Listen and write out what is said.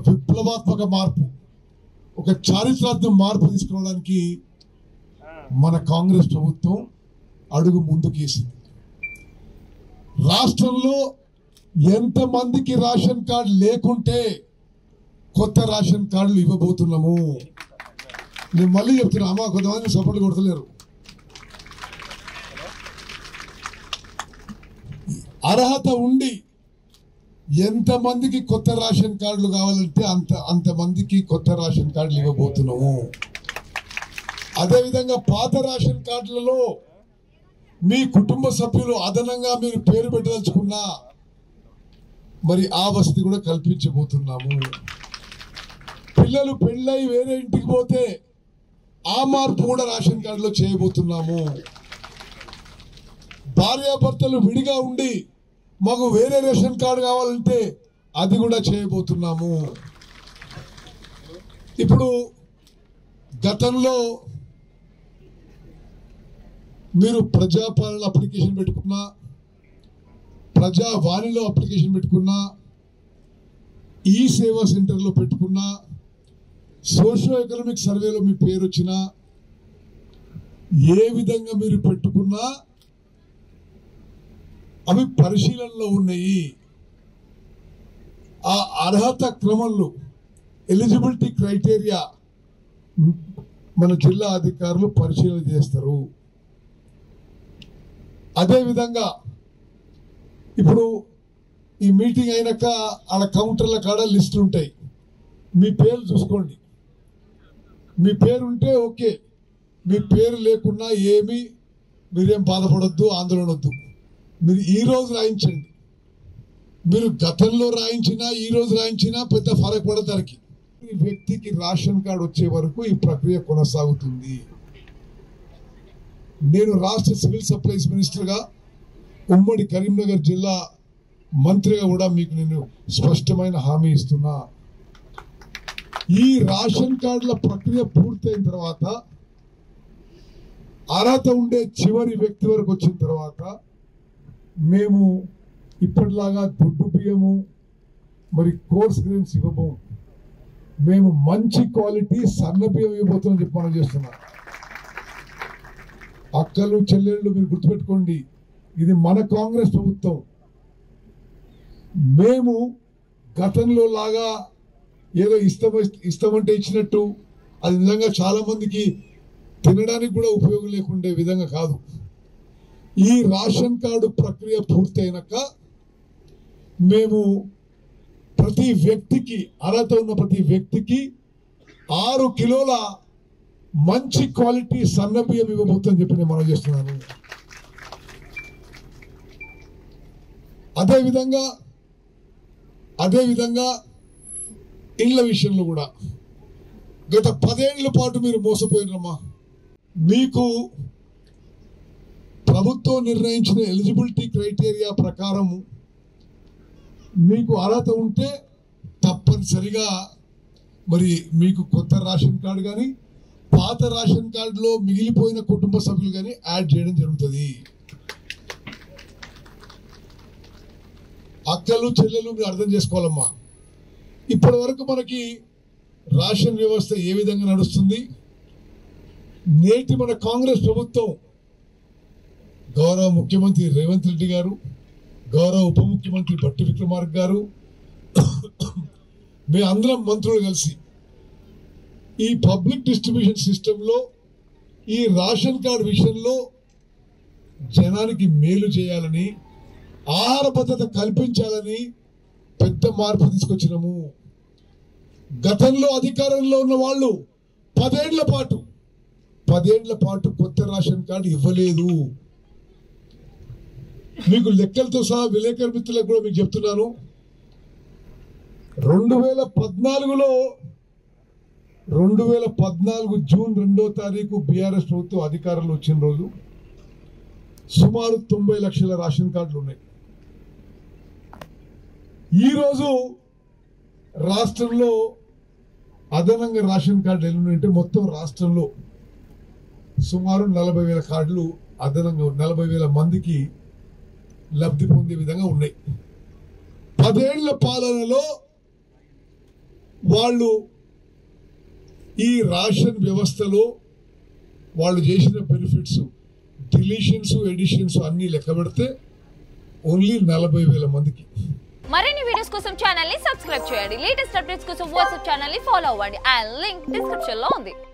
విప్లవాత్మక మార్పు, ఒక చారిత్రాత్మక మార్పు తీసుకురావడానికి మన కాంగ్రెస్ ప్రభుత్వం అడుగు ముందుకేసింది. రాష్ట్రంలో ఎంతమందికి రేషన్ కార్డు లేకుంటే కొత్త రేషన్ కార్డులు ఇవ్వబోతున్నాము. నేను మళ్ళీ చెప్తున్నా, అమ్మా కొంతమంది సపోర్ట్ కొడతలేరు. అర్హత ఉండి ఎంతమందికి కొత్త రేషన్ కార్డులు కావాలంటే అంతమందికి కొత్త రేషన్ కార్డులు ఇవ్వబోతున్నాము. అదేవిధంగా పాత రేషన్ కార్డులలో మీ కుటుంబ సభ్యులు అదనంగా మీరు పేరు పెట్టదలుచుకున్నా మరి ఆ వసతి కూడా కల్పించబోతున్నాము. పిల్లలు పెళ్ళై వేరే ఇంటికి పోతే ఆ మార్పు కూడా రేషన్ కార్డులో చేయబోతున్నాము. భార్యాభర్తలు విడిగా ఉండి మాకు వేరే రేషన్ కార్డు కావాలంటే అది కూడా చేయబోతున్నాము. ఇప్పుడు గతంలో మీరు ప్రజాపాలన అప్లికేషన్ పెట్టుకున్నా, ప్రజావాణిలో అప్లికేషన్ పెట్టుకున్నా, ఈ సేవా సెంటర్లో పెట్టుకున్నా, సోషియో ఎకనామిక్ సర్వేలో మీ పేరు వచ్చినా, ఏ విధంగా మీరు పెట్టుకున్నా అవి పరిశీలనలో ఉన్నాయి. ఆ అర్హత క్రమంలో ఎలిజిబిలిటీ క్రైటీరియా మన జిల్లా అధికారులు పరిశీలన చేస్తారు. అదేవిధంగా ఇప్పుడు ఈ మీటింగ్ అయినాక ఆడ కౌంటర్ల కాడ లిస్టులు ఉంటాయి. మీ పేరు చూసుకోండి. మీ పేరు ఉంటే ఓకే, మీ పేరు లేకున్నా ఏమి మీరేం బాధపడొద్దు, ఆందోళన వద్దు. మీరు ఈ రోజు రాయించండి. మీరు గతంలో రాయించినా ఈ రోజు రాయించినా పెద్ద ఫరక్ పడతానికి. ఈ వ్యక్తికి రేషన్ కార్డు వచ్చే వరకు ఈ ప్రక్రియ కొనసాగుతుంది. నేను రాష్ట్ర సివిల్ సప్లైస్ మినిస్టర్గా, ఉమ్మడి కరీంనగర్ జిల్లా మంత్రిగా కూడా మీకు నేను స్పష్టమైన హామీ ఇస్తున్నా. ఈ రేషన్ కార్డుల ప్రక్రియ పూర్తయిన తర్వాత, అర్హత ఉండే చివరి వ్యక్తి వరకు వచ్చిన తర్వాత మేము ఇప్పటిలాగా దొడ్డు బియ్యము మరి కోర్స్ గ్రెయిన్స్ ఇవ్వబోము. మేము మంచి క్వాలిటీ సన్న బియ్యం ఇవ్వబోతున్నాం చెప్పి మనం చేస్తున్నాం. అక్కలు చెల్లెళ్ళు మీరు గుర్తుపెట్టుకోండి, ఇది మన కాంగ్రెస్ ప్రభుత్వం. మేము గతంలో లాగా ఏదో ఇష్టమంటే ఇచ్చినట్టు అది నిజంగా చాలా మందికి తినడానికి కూడా ఉపయోగం లేకుండే విధంగా కాదు. ఈ రేషన్ కార్డు ప్రక్రియ పూర్తయినాక మేము ప్రతి వ్యక్తికి, అర్హత ఉన్న ప్రతి వ్యక్తికి 6 కిలోల మంచి క్వాలిటీ సన్న బియ్యం ఇవ్వబోతుందని చెప్పి నేను మనం చేస్తున్నాను. అదేవిధంగా ఇళ్ల విషయంలో కూడా గత 10 ఏళ్ల పాటు మీరు మోసపోయినమ్మా. మీకు ప్రభుత్వం నిర్ణయించిన ఎలిజిబిలిటీ క్రైటీరియా ప్రకారం మీకు అర్హత ఉంటే తప్పనిసరిగా మరి మీకు కొత్త రేషన్ కార్డు కానీ పాత రేషన్ కార్డులో మిగిలిపోయిన కుటుంబ సభ్యులు కానీ యాడ్ చేయడం జరుగుతుంది. అక్కలు చెల్లెలు మీరు అర్థం చేసుకోవాలమ్మా. ఇప్పటి వరకు మనకి రేషన్ వ్యవస్థ ఏ విధంగా నడుస్తుంది? నేటి మన కాంగ్రెస్ ప్రభుత్వం, గౌరవ ముఖ్యమంత్రి రేవంత్ రెడ్డి గారు, గౌరవ ఉప ముఖ్యమంత్రి భట్టి విక్రమార్క గారు, మేము అందరం మంత్రులు కలిసి ఈ పబ్లిక్ డిస్ట్రిబ్యూషన్ సిస్టంలో ఈ రేషన్ కార్డు విషయంలో జనానికి మేలు చేయాలని, ఆహార భద్రత కల్పించాలని పెద్ద మార్పు తీసుకొచ్చినాము. గతంలో అధికారంలో ఉన్న వాళ్ళు 10 ఏళ్ల పాటు కొత్త రేషన్ కార్డు ఇవ్వలేదు. మీకు లెక్కలతో సహా విలేకరు మిత్రులకు కూడా మీకు చెప్తున్నాను. 2014 జూన్ 2వ తారీఖు బీఆర్ఎస్ ప్రభుత్వం అధికారంలో వచ్చిన రోజు సుమారు 90 లక్షల రేషన్ కార్డులు ఉన్నాయి. ఈరోజు రాష్ట్రంలో అదనంగా రేషన్ కార్డులు ఎన్ని ఉన్నాయంటే మొత్తం రాష్ట్రంలో సుమారు 40,000 కార్డులు అదనంగా 40,000 మందికి లబ్ధి పొందే విధంగా ఉన్నాయి. 10 ఏళ్ల పాలనలో వాళ్ళు ఈ రేషన్ వ్యవస్థలో వాళ్ళు చేసిన బెనిఫిట్స్ డిలీషన్స్ ఎడిషన్స్ అన్ని లెక్క పెడితే ఓన్లీ 40,000 మందికి. మరిన్ని వీడియోస్ కోసం ఛానల్ ని సబ్స్క్రైబ్ చేయండి. లేటెస్ట్ అప్డేట్స్ కోసం వాట్సాప్ ఛానల్ ని ఫాలో అవ్వండి. ఆ లింక్ డిస్క్రిప్షన్ లో ఉంది.